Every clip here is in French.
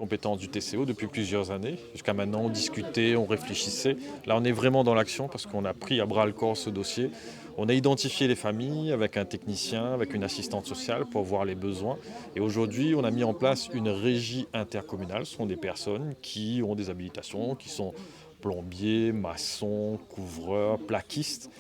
Compétences du TCO depuis plusieurs années. Jusqu'à maintenant, on discutait, on réfléchissait. Là, on est vraiment dans l'action parce qu'on a pris à bras le corps ce dossier. On a identifié les familles avec un technicien, avec une assistante sociale pour voir les besoins. Et aujourd'hui, on a mis en place une régie intercommunale. Ce sont des personnes qui ont des habilitations, qui sont plombiers, maçons, couvreurs, plaquistes.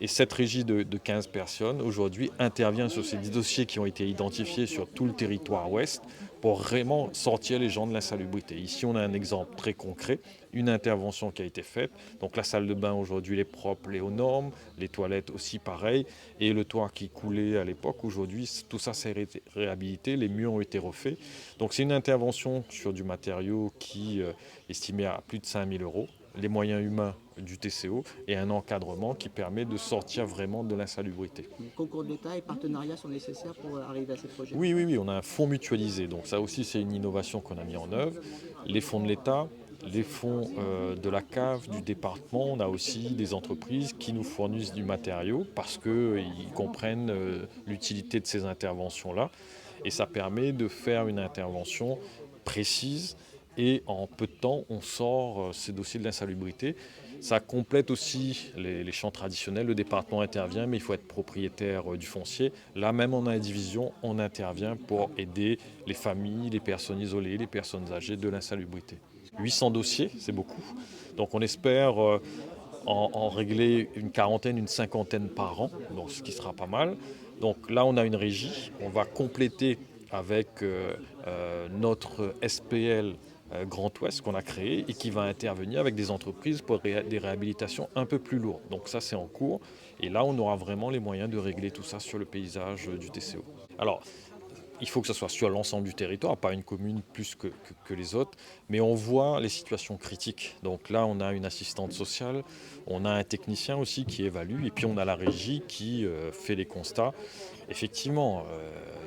Et cette régie de 15 personnes, aujourd'hui, intervient sur ces dossiers qui ont été identifiés sur tout le territoire ouest pour vraiment sortir les gens de l'insalubrité. Ici, on a un exemple très concret, une intervention qui a été faite. Donc la salle de bain aujourd'hui elle est propre, elle est aux normes, les toilettes aussi pareil, et le toit qui coulait à l'époque, aujourd'hui, tout ça s'est réhabilité, les murs ont été refaits. Donc c'est une intervention sur du matériau qui est estimé à plus de 5 000 euros, les moyens humains du TCO et un encadrement qui permet de sortir vraiment de l'insalubrité. Les concours de l'État et partenariats sont nécessaires pour arriver à ces projets. Oui, on a un fonds mutualisé, donc ça aussi c'est une innovation qu'on a mis en œuvre. Les fonds de l'État, les fonds de la CAF, du département, on a aussi des entreprises qui nous fournissent du matériau parce qu'ils comprennent l'utilité de ces interventions-là et ça permet de faire une intervention précise et en peu de temps on sort ces dossiers de l'insalubrité. Ça complète aussi les champs traditionnels. Le département intervient, mais il faut être propriétaire du foncier. Là même, on a une division, on intervient pour aider les familles, les personnes isolées, les personnes âgées de l'insalubrité. 800 dossiers, c'est beaucoup. Donc on espère en régler une quarantaine, une cinquantaine par an, donc ce qui sera pas mal. Donc là, on a une régie. On va compléter avec notre SPL Grand Ouest qu'on a créé et qui va intervenir avec des entreprises pour des réhabilitations un peu plus lourdes. Donc ça, c'est en cours. Et là, on aura vraiment les moyens de régler tout ça sur le paysage du TCO. Alors, il faut que ce soit sur l'ensemble du territoire, pas une commune plus que les autres, mais on voit les situations critiques. Donc là, on a une assistante sociale, on a un technicien aussi qui évalue, et puis on a la régie qui fait les constats. Effectivement,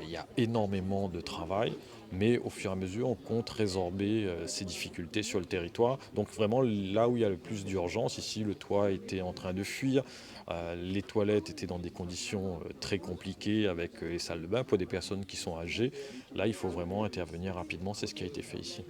il y a énormément de travail, mais au fur et à mesure, on compte résorber ces difficultés sur le territoire. Donc vraiment, là où il y a le plus d'urgence, ici, le toit était en train de fuir, les toilettes étaient dans des conditions très compliquées avec les salles de bain pour des personnes qui sont âgées. Là, il faut vraiment intervenir rapidement, c'est ce qui a été fait ici.